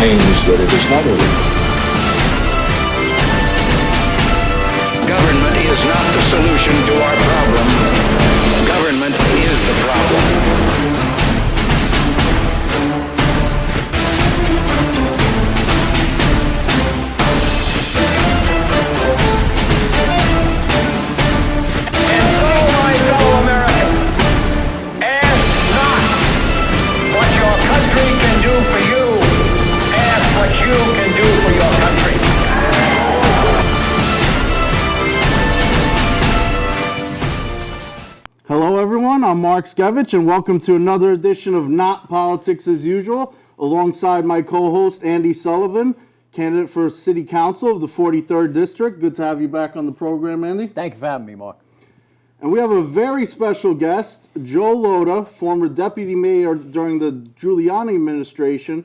means that it is not illegal. Government is not the solution to our problem. Government is the problem. Hello everyone, I'm Mark Skevich and welcome to another edition of Not Politics as Usual, alongside my co-host Andy Sullivan, candidate for City Council of the 43rd District. Good to have you back on the program, Andy. Thank you for having me, Mark. And we have a very special guest, Joe Lhota, former deputy mayor during the Giuliani administration,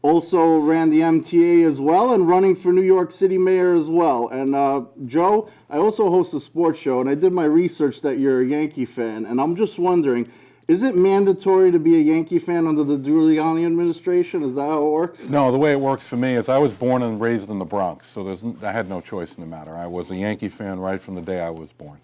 also ran the MTA as well, and running for New York City mayor as well. And Joe, I also host a sports show, and I did my research that you're a Yankee fan, and I'm just wondering, is it mandatory to be a Yankee fan under the Giuliani administration? Is that how it works? No, the way it works for me is I was born and raised in the Bronx, so I had no choice in the matter. I was a Yankee fan right from the day I was born.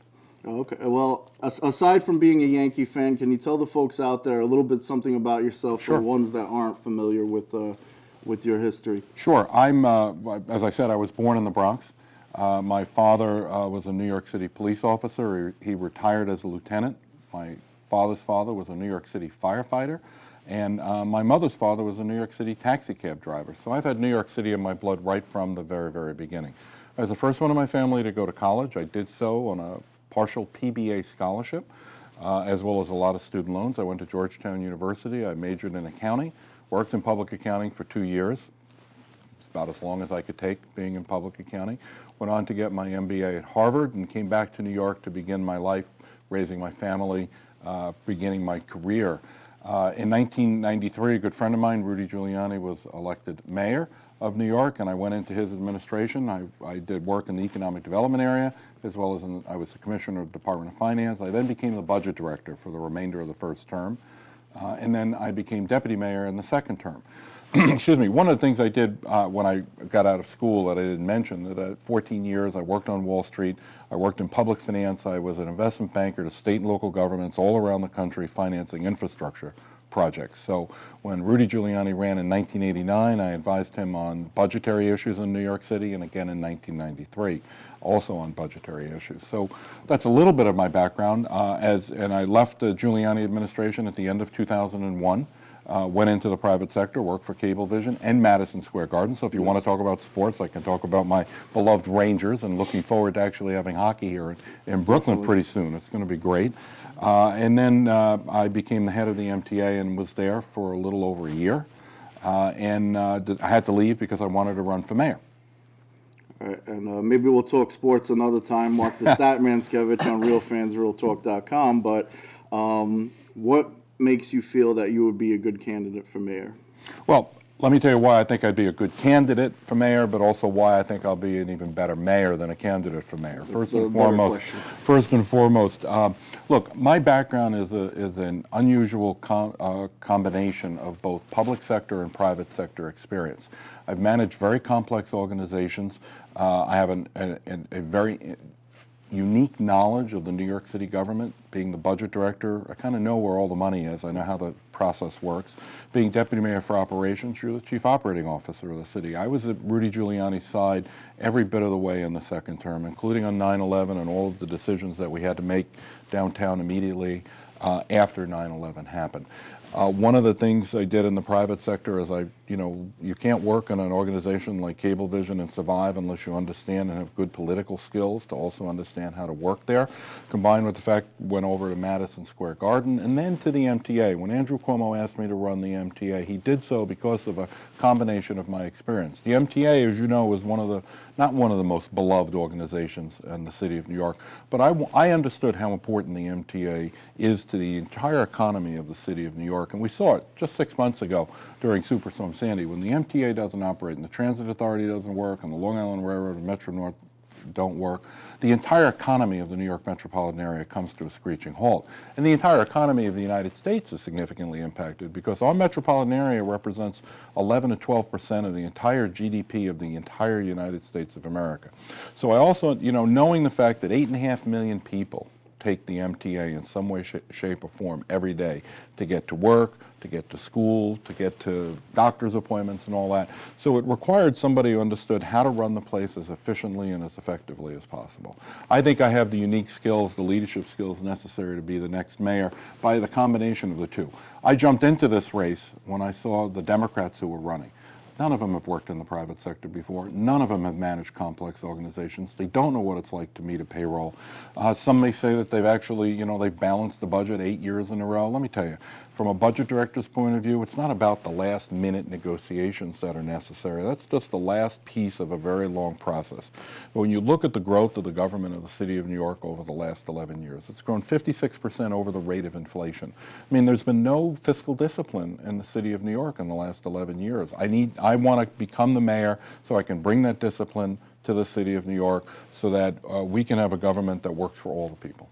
Okay, well, aside from being a Yankee fan, can you tell the folks out there a little bit something about yourself for the ones that aren't familiar with your history? Sure. As I said, I was born in the Bronx. My father was a New York City police officer. He retired as a lieutenant. My father's father was a New York City firefighter. And my mother's father was a New York City taxi cab driver. So I've had New York City in my blood right from the very, very beginning. I was the first one in my family to go to college. I did so on a partial PBA scholarship, as well as a lot of student loans. I went to Georgetown University. I majored in accounting, worked in public accounting for 2 years. It's about as long as I could take being in public accounting. Went on to get my MBA at Harvard and came back to New York to begin my life, raising my family, beginning my career. In 1993, a good friend of mine, Rudy Giuliani, was elected mayor of New York, and I went into his administration. I did work in the economic development area, as well as I was the commissioner of the Department of Finance. I then became the budget director for the remainder of the first term, and then I became deputy mayor in the second term. Excuse me. One of the things I did when I got out of school that I didn't mention, that at 14 years I worked on Wall Street, I worked in public finance, I was an investment banker to state and local governments all around the country financing infrastructure projects. So when Rudy Giuliani ran in 1989, I advised him on budgetary issues in New York City, and again in 1993, also on budgetary issues. So that's a little bit of my background. And I left the Giuliani administration at the end of 2001. Went into the private sector, worked for Cablevision and Madison Square Garden. So if you want to talk about sports, I can talk about my beloved Rangers, and looking forward to actually having hockey here in Brooklyn pretty soon. It's going to be great. And then I became the head of the MTA and was there for a little over a year. And I had to leave because I wanted to run for mayor. All right, and maybe we'll talk sports another time. Mark the Statman Skevich on RealFansRealTalk.com. But what makes you feel that you would be a good candidate for mayor? Well, let me tell you why I think I'd be a good candidate for mayor, but also why I think I'll be an even better mayor than a candidate for mayor. First and foremost, look, my background is an unusual combination of both public sector and private sector experience. I've managed very complex organizations. I have a very unique knowledge of the New York City government. Being the budget director, I kind of know where all the money is. I know how the process works. Being deputy mayor for operations, you're the chief operating officer of the city. I was at Rudy Giuliani's side every bit of the way in the second term, including on 9/11 and all of the decisions that we had to make downtown immediately after 9/11 happened. One of the things I did in the private sector is you can't work in an organization like Cablevision and survive unless you understand and have good political skills to also understand how to work there. Combined with the fact went over to Madison Square Garden and then to the MTA. When Andrew Cuomo asked me to run the MTA, he did so because of a combination of my experience. The MTA, as you know, is not one of the most beloved organizations in the city of New York, but I understood how important the MTA is to the entire economy of the city of New York. And we saw it just 6 months ago during Superstorm Sandy. When the MTA doesn't operate and the Transit Authority doesn't work and the Long Island Railroad and Metro North don't work, the entire economy of the New York metropolitan area comes to a screeching halt. And the entire economy of the United States is significantly impacted because our metropolitan area represents 11 to 12% of the entire GDP of the entire United States of America. So I also, knowing the fact that 8.5 million people take the MTA in some way, shape, or form every day to get to work, to get to school, to get to doctor's appointments and all that. So it required somebody who understood how to run the place as efficiently and as effectively as possible. I think I have the unique skills, the leadership skills necessary to be the next mayor by the combination of the two. I jumped into this race when I saw the Democrats who were running. None of them have worked in the private sector before. None of them have managed complex organizations. They don't know what it's like to meet a payroll. Some may say that they've actually, they've balanced the budget 8 years in a row. Let me tell you, from a budget director's point of view, it's not about the last minute negotiations that are necessary. That's just the last piece of a very long process. But when you look at the growth of the government of the city of New York over the last 11 years, it's grown 56% over the rate of inflation. I mean, there's been no fiscal discipline in the city of New York in the last 11 years. I want to become the mayor so I can bring that discipline to the city of New York so that we can have a government that works for all the people.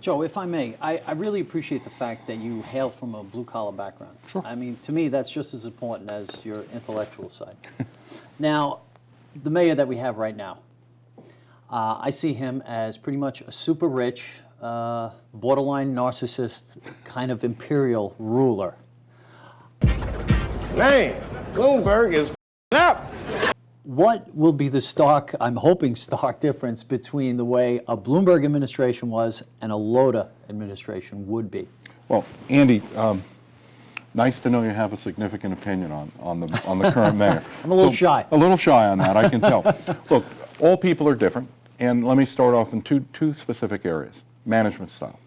Joe, if I may, I really appreciate the fact that you hail from a blue-collar background. Sure. I mean, to me, that's just as important as your intellectual side. Now, the mayor that we have right now, I see him as pretty much a super rich, borderline narcissist, kind of imperial ruler. Man, Bloomberg is up. What will be the stark, I'm hoping stark difference between the way a Bloomberg administration was and a Lhota administration would be? Well, Andy, nice to know you have a significant opinion on the current mayor. I'm a little shy. A little shy on that, I can tell. Look, all people are different, and let me start off in two specific areas. Management style.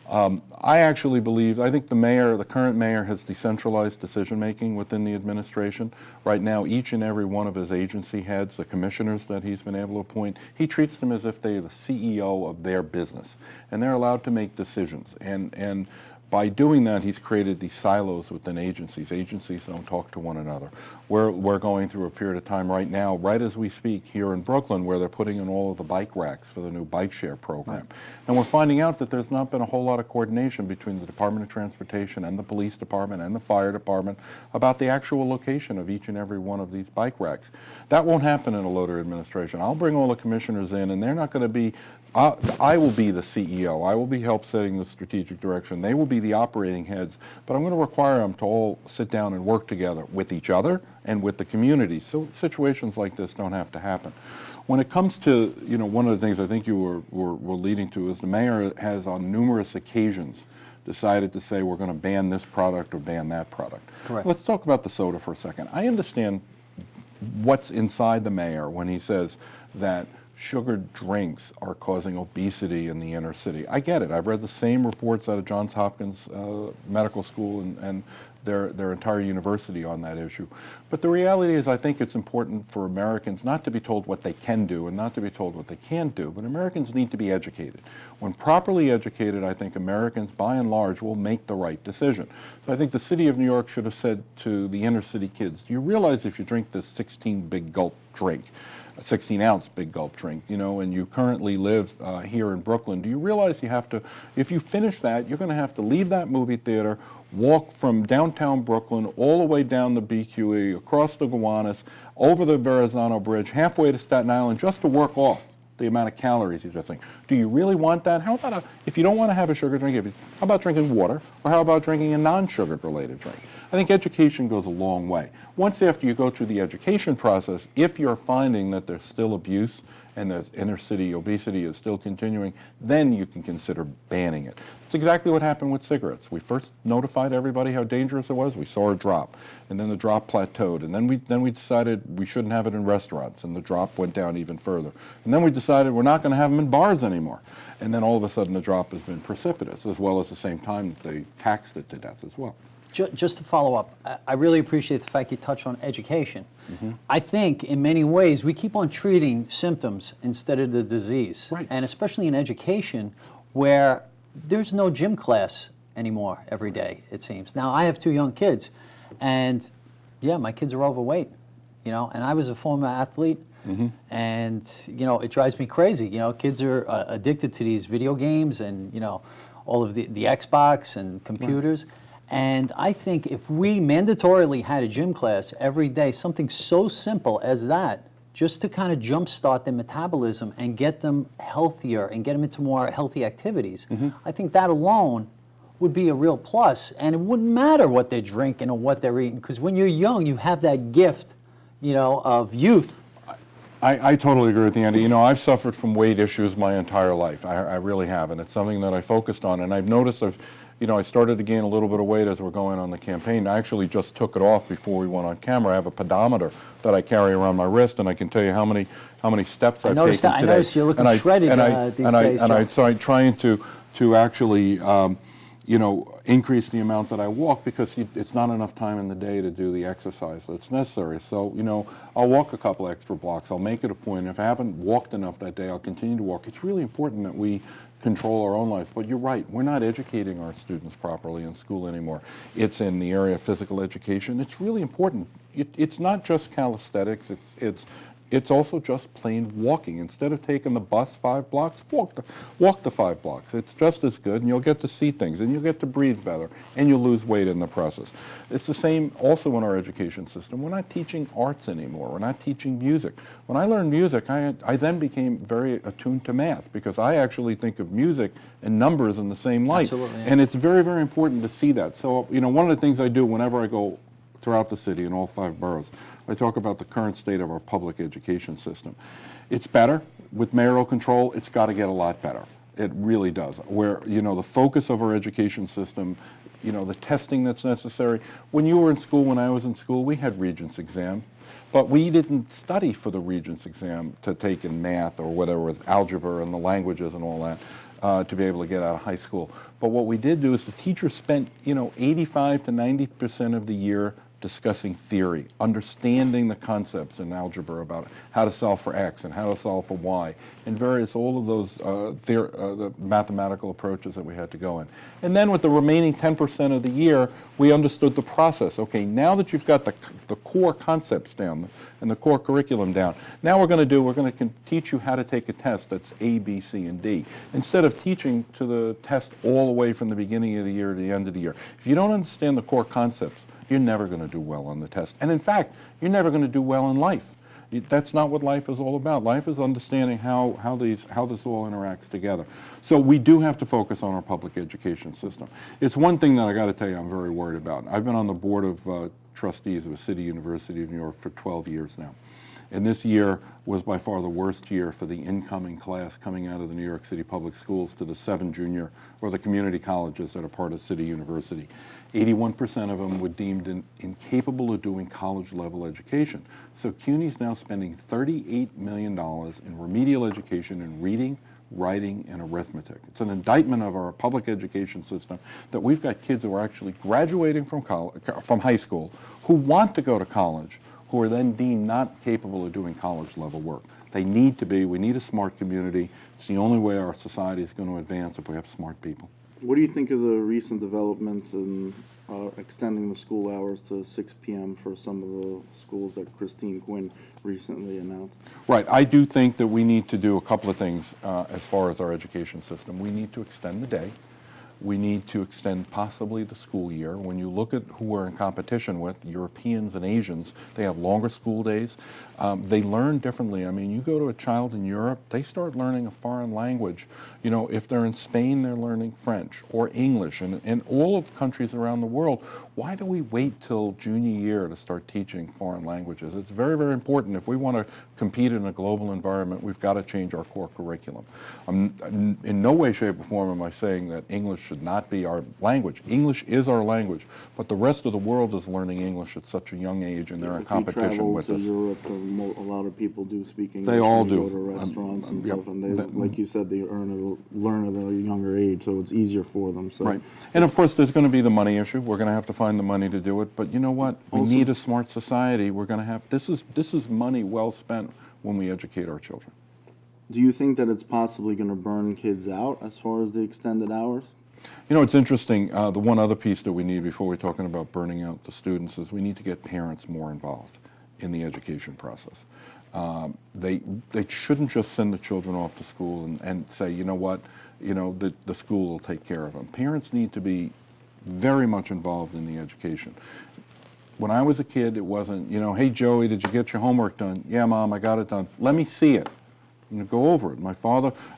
I think the current mayor has decentralized decision-making within the administration. Right now, each and every one of his agency heads, the commissioners that he's been able to appoint, he treats them as if they're the CEO of their business, and they're allowed to make decisions. And by doing that, he's created these silos within agencies. Agencies don't talk to one another. We're going through a period of time right now, right as we speak, here in Brooklyn, where they're putting in all of the bike racks for the new bike share program. Right. And we're finding out that there's not been a whole lot of coordination between the Department of Transportation and the Police Department and the Fire Department about the actual location of each and every one of these bike racks. That won't happen in a Lhota administration. I'll bring all the commissioners in, and they're not going to be I will be the CEO. I will be help setting the strategic direction. They will be the operating heads, but I'm going to require them to all sit down and work together with each other and with the community. So situations like this don't have to happen. When it comes to, one of the things I think you were leading to is the mayor has on numerous occasions decided to say we're going to ban this product or ban that product. Correct. Let's talk about the soda for a second. I understand what's inside the mayor when he says that sugared drinks are causing obesity in the inner city. I get it. I've read the same reports out of Johns Hopkins Medical School and their entire university on that issue. But the reality is I think it's important for Americans not to be told what they can do and not to be told what they can't do, but Americans need to be educated. When properly educated, I think Americans, by and large, will make the right decision. So I think the city of New York should have said to the inner city kids, do you realize if you drink this 16 big gulp drink, a 16-ounce big gulp drink, and you currently live here in Brooklyn, do you realize you have to, if you finish that, you're going to have to leave that movie theater, walk from downtown Brooklyn all the way down the BQE, across the Gowanus, over the Verrazano Bridge, halfway to Staten Island, just to work off the amount of calories you're just saying. Do you really want that? How about if you don't want to have a sugar drink, how about drinking water, or how about drinking a non-sugar related drink? I think education goes a long way. Once after you go through the education process, if you're finding that there's still abuse and the inner city obesity is still continuing, then you can consider banning it. It's exactly what happened with cigarettes. We first notified everybody how dangerous it was. We saw a drop, and then the drop plateaued, and then we decided we shouldn't have it in restaurants, and the drop went down even further. And then we decided we're not going to have them in bars anymore. And then all of a sudden the drop has been precipitous, as well as the same time that they taxed it to death as well. Just to follow up, I really appreciate the fact you touched on education. Mm-hmm. I think in many ways we keep on treating symptoms instead of the disease. Right. And especially in education where there's no gym class anymore every day, it seems. Now, I have 2 young kids, and yeah, my kids are overweight. you know, and I was a former athlete, and, you know, it drives me crazy. You know, kids are addicted to these video games and, you know, all of the Xbox and computers. And I think if we mandatorily had a gym class every day, something so simple as that, just to kind of jumpstart their metabolism and get them healthier and get them into more healthy activities, I think that alone would be a real plus. And it wouldn't matter what they're drinking or what they're eating, because when you're young, you have that gift, you know, of youth. I totally agree with you, Andy. You know, I've suffered from weight issues my entire life. I really have, and it's something that I focused on. And I've noticed I started to gain a little bit of weight as we're going on the campaign. I actually just took it off before we went on camera. I have a pedometer that I carry around my wrist, and I can tell you how many steps I've taken today. I noticed you're looking shredded these days, Joe. So I'm trying to actually, increase the amount that I walk, because it's not enough time in the day to do the exercise that's necessary. So, I'll walk a couple extra blocks. I'll make it a point. If I haven't walked enough that day, I'll continue to walk. It's really important that we control our own life. But you're right, we're not educating our students properly in school anymore. It's in the area of physical education. It's really important. It's not just calisthenics. It's also just plain walking. Instead of taking the bus 5 blocks, walk the 5 blocks. It's just as good, and you'll get to see things, and you'll get to breathe better, and you'll lose weight in the process. It's the same also in our education system. We're not teaching arts anymore. We're not teaching music. When I learned music, I then became very attuned to math, because I actually think of music and numbers in the same light. Absolutely, yeah. And it's very, very important to see that. So, one of the things I do whenever I go throughout the city in all 5 boroughs, I talk about the current state of our public education system. It's better. With mayoral control, it's got to get a lot better. It really does. Where, the focus of our education system, the testing that's necessary. When you were in school, when I was in school, we had Regents exam, but we didn't study for the Regents exam to take in math or whatever, with algebra and the languages and all that, to be able to get out of high school. But what we did do is the teachers spent, 85 to 90% of the year discussing theory, understanding the concepts in algebra about how to solve for x and how to solve for y, and all of those the mathematical approaches that we had to go in. And then with the remaining 10% of the year, we understood the process. Okay, now that you've got the core concepts down and the core curriculum down, now we're going to teach you how to take a test that's A, B, C, and D, instead of teaching to the test all the way from the beginning of the year to the end of the year. If you don't understand the core concepts, you're never going to do well on the test. And in fact, you're never going to do well in life. That's not what life is all about. Life is understanding how this all interacts together. So we do have to focus on our public education system. It's one thing that I got to tell you I'm very worried about. I've been on the board of trustees of a city university of New York for 12 years now. And this year was by far the worst year for the incoming class coming out of the New York City public schools to the 7 junior or the community colleges that are part of City University. 81% of them were deemed incapable of doing college-level education. So CUNY's now spending $38 million in remedial education in reading, writing, and arithmetic. It's an indictment of our public education system that we've got kids who are actually graduating from high school who want to go to college, who are then deemed not capable of doing college-level work. They need to be. We need a smart community. It's the only way our society is going to advance if we have smart people. What do you think of the recent developments in extending the school hours to 6 p.m. for some of the schools that Christine Quinn recently announced? Right. I do think that we need to do a couple of things as far as our education system. We need to extend the day. We need to extend possibly the school year. When you look at who we're in competition with, Europeans and Asians, they have longer school days. They learn differently. I mean, you go to a child in Europe, they start learning a foreign language. If they're in Spain, they're learning French or English. And in all of countries around the world, why do we wait till junior year to start teaching foreign languages? It's very, very important. If we want to compete in a global environment, we've got to change our core curriculum. In no way, shape, or form am I saying that English should not be our language. English is our language, but the rest of the world is learning English at such a young age, and they're in competition with us. If you travel to Europe, a lot of people do speak English. They all do. do. Go to restaurants and yep. stuff, and they, like you said, they learn at a younger age, so it's easier for them. So. Right. And of course, there's going to be the money issue. We're going to have to find the money to do it. But you know what? We need a smart society. We're going to have this is money well spent when we educate our children. Do you think that it's possibly going to burn kids out as far as the extended hours? It's interesting. The one other piece that we need before we're talking about burning out the students is we need to get parents more involved. in the education process. They shouldn't just send the children off to school and say, you know what, the school will take care of them. Parents need to be very much involved in the education. When I was a kid, it wasn't, hey, Joey, did you get your homework done? Yeah, Mom, I got it done. Let me see it. Go over it.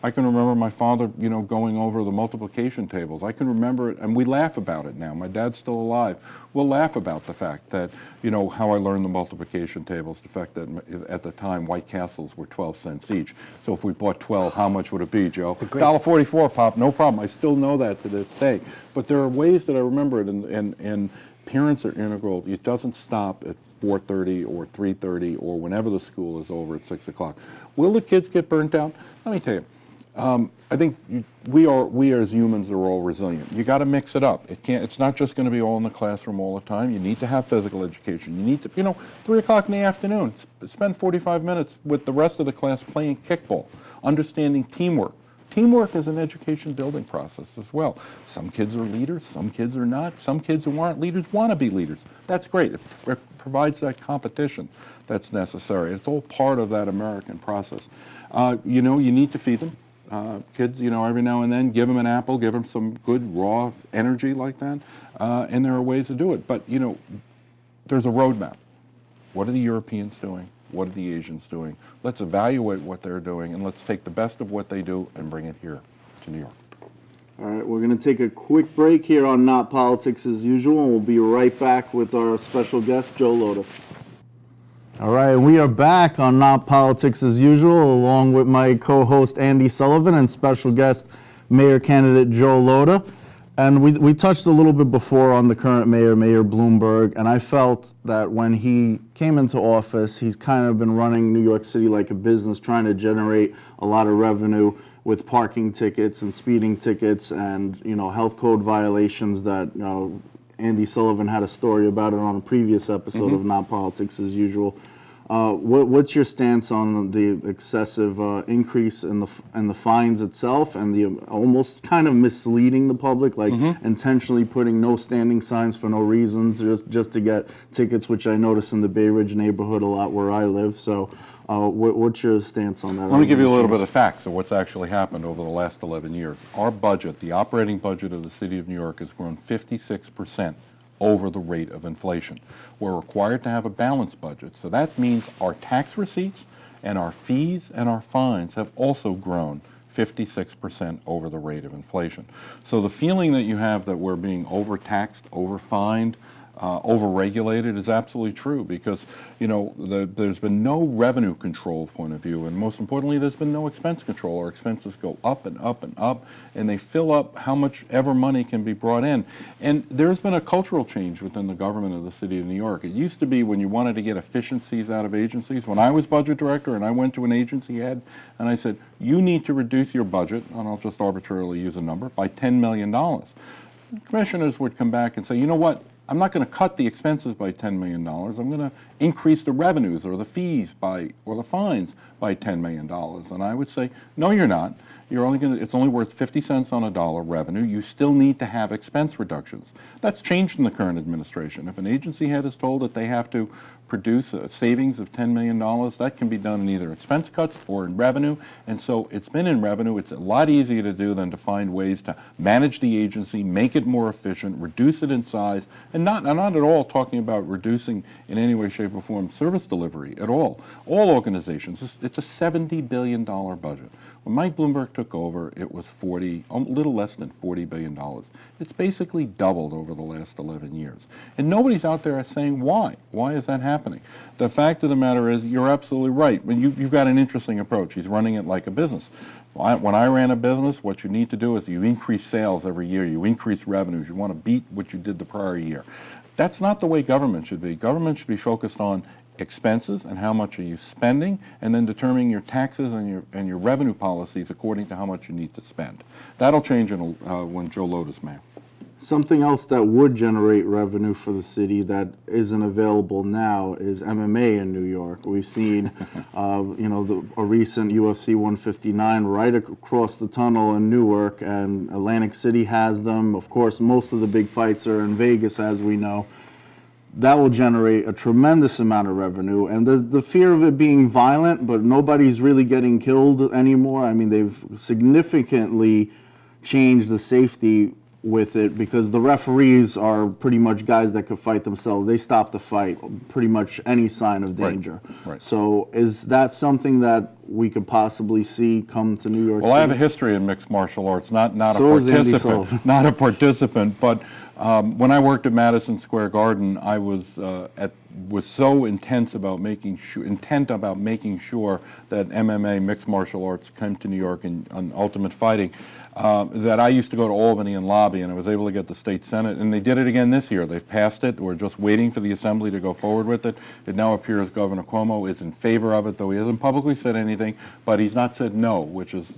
I can remember my father, going over the multiplication tables. I can remember it, and we laugh about it now. My dad's still alive. We'll laugh about the fact that, how I learned the multiplication tables, the fact that at the time White Castles were 12 cents each. So if we bought 12, how much would it be, Joe? $1.44, Pop, no problem. I still know that to this day. But there are ways that I remember it, and parents are integral. It doesn't stop at 4:30 or 3:30 or whenever the school is over at 6 o'clock. Will the kids get burnt out? Let me tell you. I think we as humans are all resilient. You got to mix it up. It's not just going to be all in the classroom all the time. You need to have physical education. You need to, 3 o'clock in the afternoon, spend 45 minutes with the rest of the class playing kickball, understanding teamwork. Teamwork is an education building process as well. Some kids are leaders, some kids are not. Some kids who aren't leaders want to be leaders. That's great. It provides that competition that's necessary. It's all part of that American process. You need to feed them. Kids, every now and then, give them an apple, give them some good raw energy like that, and there are ways to do it. But, there's a roadmap. What are the Europeans doing? What are the Asians doing? Let's evaluate what they're doing, and let's take the best of what they do and bring it here to New York. All right, we're going to take a quick break here on Not Politics as Usual, and we'll be right back with our special guest, Joe Lhota. All right, we are back on Not Politics as Usual, along with my co-host Andy Sullivan and special guest, Mayor candidate Joe Lhota. And we touched a little bit before on the current mayor, Mayor Bloomberg, and I felt that when he came into office, he's kind of been running New York City like a business, trying to generate a lot of revenue with parking tickets and speeding tickets and, health code violations that, Andy Sullivan had a story about it on a previous episode of Not Politics as Usual. What's your stance on the excessive increase in the fines itself and the almost kind of misleading the public, like intentionally putting no standing signs for no reasons, just to get tickets, which I notice in the Bay Ridge neighborhood a lot where I live. So what's your stance on that? Let me give you a little bit of facts of what's actually happened over the last 11 years. Our budget, the operating budget of the city of New York, has grown 56% over the rate of inflation. We're required to have a balanced budget, so that means our tax receipts and our fees and our fines have also grown 56% over the rate of inflation. So the feeling that you have that we're being overtaxed, overfined, overregulated is absolutely true, because there's been no revenue control point of view, and most importantly, there's been no expense control. Our expenses go up and up and up, and they fill up how much ever money can be brought in. And there's been a cultural change within the government of the city of New York. It used to be when you wanted to get efficiencies out of agencies. When I was budget director and I went to an agency head and I said, you need to reduce your budget, and I'll just arbitrarily use a number, by $10 million. Commissioners would come back and say, you know what? I'm not going to cut the expenses by $10 million. I'm going to increase the revenues or the fees or the fines by $10 million. And I would say, no, you're not. It's only worth 50 cents on a dollar revenue. You still need to have expense reductions. That's changed in the current administration. If an agency head is told that they have to produce a savings of $10 million, that can be done in either expense cuts or in revenue. And so it's been in revenue. It's a lot easier to do than to find ways to manage the agency, make it more efficient, reduce it in size, and I'm not at all talking about reducing in any way, shape, or form service delivery at all. All organizations, it's a $70 billion budget. When Mike Bloomberg took over, it was a little less than $40 billion. It's basically doubled over the last 11 years. And nobody's out there saying why. Why is that happening? The fact of the matter is, you're absolutely right. You've got an interesting approach. He's running it like a business. When I ran a business, what you need to do is you increase sales every year. You increase revenues. You want to beat what you did the prior year. That's not the way government should be. Government should be focused on expenses and how much are you spending, and then determining your taxes and your revenue policies according to how much you need to spend. That'll change when Joe Lhota's mayor. Something else that would generate revenue for the city that isn't available now is MMA in New York. We've seen, a recent UFC 159 right across the tunnel in Newark, and Atlantic City has them. Of course, most of the big fights are in Vegas, as we know. that will generate a tremendous amount of revenue. And the fear of it being violent, but nobody's really getting killed anymore. I mean, they've significantly changed the safety with it because the referees are pretty much guys that could fight themselves. They stop the fight, pretty much any sign of danger. Right. So is that something that we could possibly see come to New York City? Well, I have a history in mixed martial arts, not So a does Andy participant, Sullivan. not a participant, but when I worked at Madison Square Garden, I was so intent about making sure that MMA, mixed martial arts, came to New York and Ultimate Fighting, that I used to go to Albany and lobby, and I was able to get the state senate, and they did it again this year. They've passed it. We're just waiting for the assembly to go forward with it. It now appears Governor Cuomo is in favor of it, though he hasn't publicly said anything, but he's not said no, which is,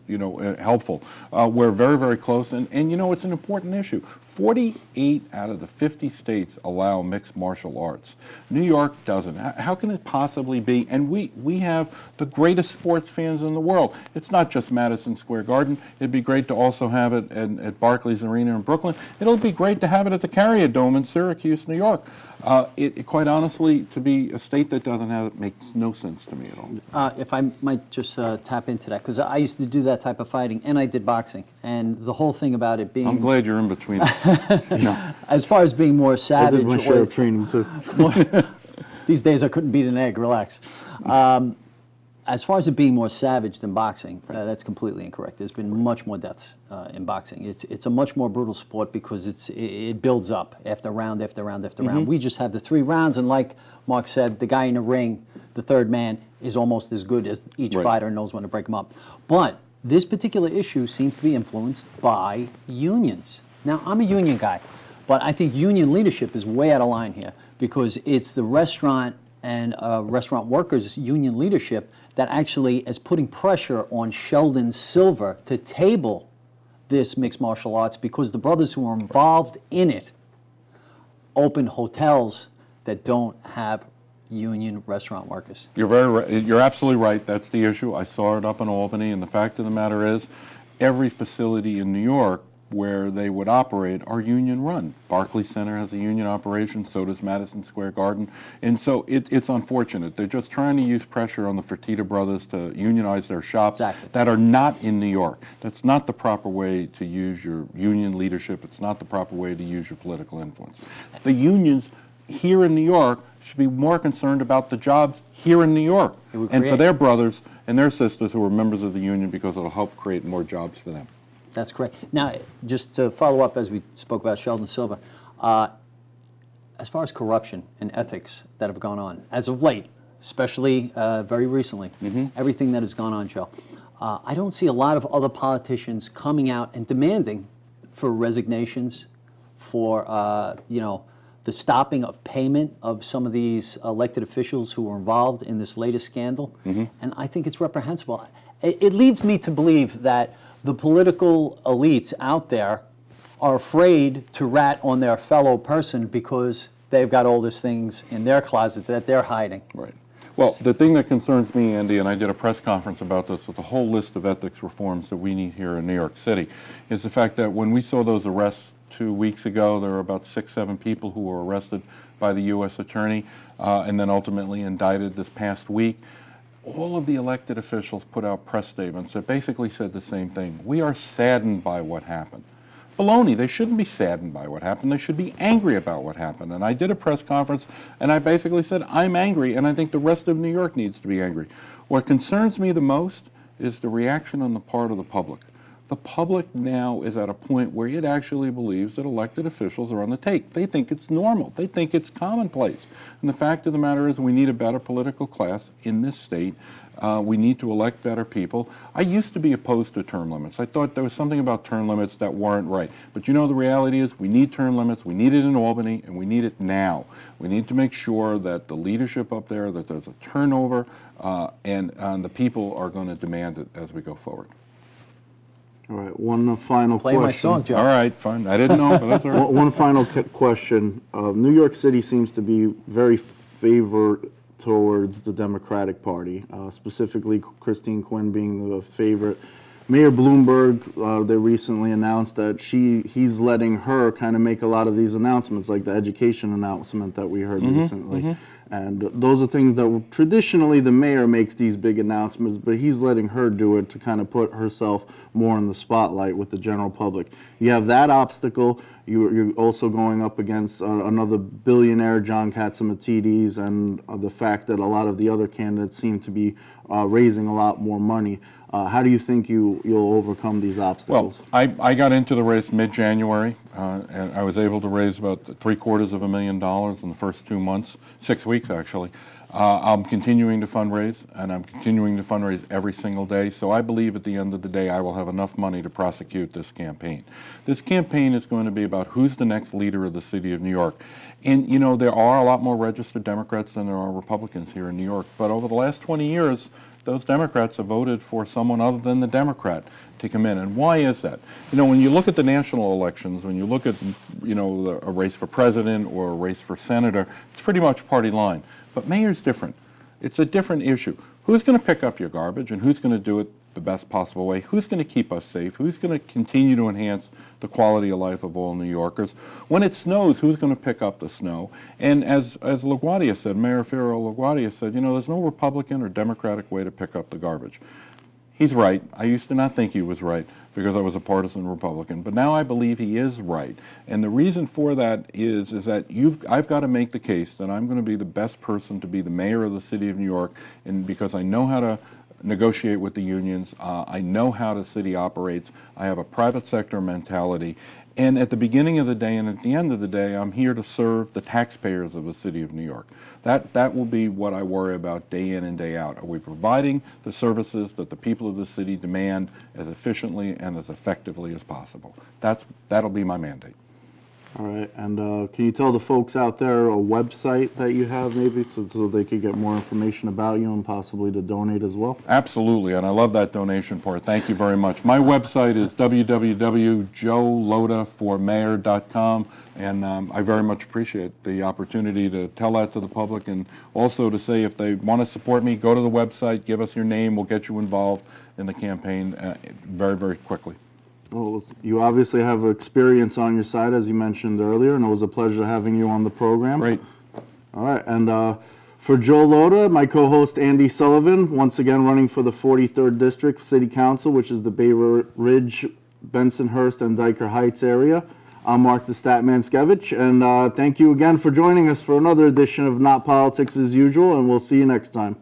helpful. We're very, very close, and it's an important issue. 48 out of the 50 states allow mixed martial arts. New York doesn't. How can it possibly be? And we have the greatest sports fans in the world. It's not just Madison Square Garden. It'd be great to also have it at Barclays Arena in Brooklyn. It'll be great to have it at the Carrier Dome in Syracuse, New York. Quite honestly, to be a state that doesn't have it makes no sense to me at all. If I might just tap into that, because I used to do that type of fighting, and I did boxing, and the whole thing about it being... I'm glad you're in between. As far as being more I savage... did my share of training too. These days I couldn't beat an egg, relax. As far as it being more savage than boxing, that's completely incorrect. There's been much more deaths in boxing. It's a much more brutal sport because it builds up after round after round after round. We just have the 3 rounds, and like Mark said, the guy in the ring, the third man, is almost as good as each fighter and knows when to break them up. But this particular issue seems to be influenced by unions. Now, I'm a union guy, but I think union leadership is way out of line here because it's the restaurant and restaurant workers' union leadership that actually is putting pressure on Sheldon Silver to table this mixed martial arts because the brothers who are involved in it open hotels that don't have union restaurant workers. You're very right. You're absolutely right. That's the issue. I saw it up in Albany, and the fact of the matter is, every facility in New York where they would operate are union run. Barclays Center has a union operation, so does Madison Square Garden. And so it's unfortunate. They're just trying to use pressure on the Fertitta brothers to unionize their shops that are not in New York. That's not the proper way to use your union leadership. It's not the proper way to use your political influence. The unions here in New York should be more concerned about the jobs here in New York and for their brothers and their sisters who are members of the union because it'll help create more jobs for them. That's correct. Now, just to follow up as we spoke about Sheldon Silver, as far as corruption and ethics that have gone on, as of late, especially very recently, everything that has gone on, Joe, I don't see a lot of other politicians coming out and demanding for resignations, for, the stopping of payment of some of these elected officials who were involved in this latest scandal. And I think it's reprehensible. It leads me to believe that the political elites out there are afraid to rat on their fellow person because they've got all these things in their closet that they're hiding. Right. Well, the thing that concerns me, Andy, and I did a press conference about this with a whole list of ethics reforms that we need here in New York City, is the fact that when we saw those arrests 2 weeks ago, there were about 6-7 people who were arrested by the U.S. attorney and then ultimately indicted this past week. All of the elected officials put out press statements that basically said the same thing. We are saddened by what happened. Baloney, they shouldn't be saddened by what happened. They should be angry about what happened. And I did a press conference, and I basically said, I'm angry, and I think the rest of New York needs to be angry. What concerns me the most is the reaction on the part of the public. The public now is at a point where it actually believes that elected officials are on the take. They think it's normal. They think it's commonplace. And the fact of the matter is we need a better political class in this state. We need to elect better people. I used to be opposed to term limits. I thought there was something about term limits that weren't right. But the reality is we need term limits. We need it in Albany, and we need it now. We need to make sure that the leadership up there, that there's a turnover, and the people are going to demand it as we go forward. All right, one final Play question. my song, Joe. All right, fine. I didn't know, but that's all right. One final question. New York City seems to be very favored towards the Democratic Party, specifically Christine Quinn being the favorite. Mayor Bloomberg, they recently announced that he's letting her kind of make a lot of these announcements, like the education announcement that we heard recently. And those are things that traditionally the mayor makes these big announcements, but he's letting her do it to kind of put herself more in the spotlight with the general public. You have that obstacle. You're also going up against another billionaire, John Catsimatidis, and the fact that a lot of the other candidates seem to be raising a lot more money. How do you think you'll overcome these obstacles? Well, I got into the race mid-January, and I was able to raise about $750,000 in the first 2 months, 6 weeks actually. I'm continuing to fundraise, and I'm continuing to fundraise every single day. So I believe at the end of the day I will have enough money to prosecute this campaign. This campaign is going to be about who's the next leader of the city of New York. And you know, there are a lot more registered Democrats than there are Republicans here in New York. But over the last 20 years, those Democrats have voted for someone other than the Democrat to come in. And why is that? You know, when you look at the national elections, when you look at, you know, a race for president or a race for senator, it's pretty much party line. But mayor's different. It's a different issue. Who's going to pick up your garbage, and who's going to do it the best possible way? Who's going to keep us safe? Who's going to continue to enhance the quality of life of all New Yorkers? When it snows, who's going to pick up the snow? And as LaGuardia said, Mayor Fierro LaGuardia said, you know, there's no Republican or Democratic way to pick up the garbage. He's right. I used to not think he was right because I was a partisan Republican, but now I believe he is right. And the reason for that is that I've got to make the case that I'm going to be the best person to be the mayor of the city of New York, and because I know how to negotiate with the unions, I know how the city operates, I have a private sector mentality, and at the beginning of the day and at the end of the day, I'm here to serve the taxpayers of the city of New York. That will be what I worry about day in and day out. Are we providing the services that the people of the city demand as efficiently and as effectively as possible? That'll be my mandate. All right, and can you tell the folks out there a website that you have maybe so they could get more information about you and possibly to donate as well? Absolutely, and I love that donation part. Thank you very much. My website is www.joelhotaformayor.com, and I very much appreciate the opportunity to tell that to the public, and also to say if they want to support me, go to the website, give us your name, we'll get you involved in the campaign very, very quickly. Well, you obviously have experience on your side, as you mentioned earlier, and it was a pleasure having you on the program. Great. All right, and for Joe Lhota, my co-host Andy Sullivan, once again running for the 43rd District City Council, which is the Bay Ridge, Bensonhurst, and Dyker Heights area. I'm Mark the Statman Skevich, and thank you again for joining us for another edition of Not Politics as Usual, and we'll see you next time.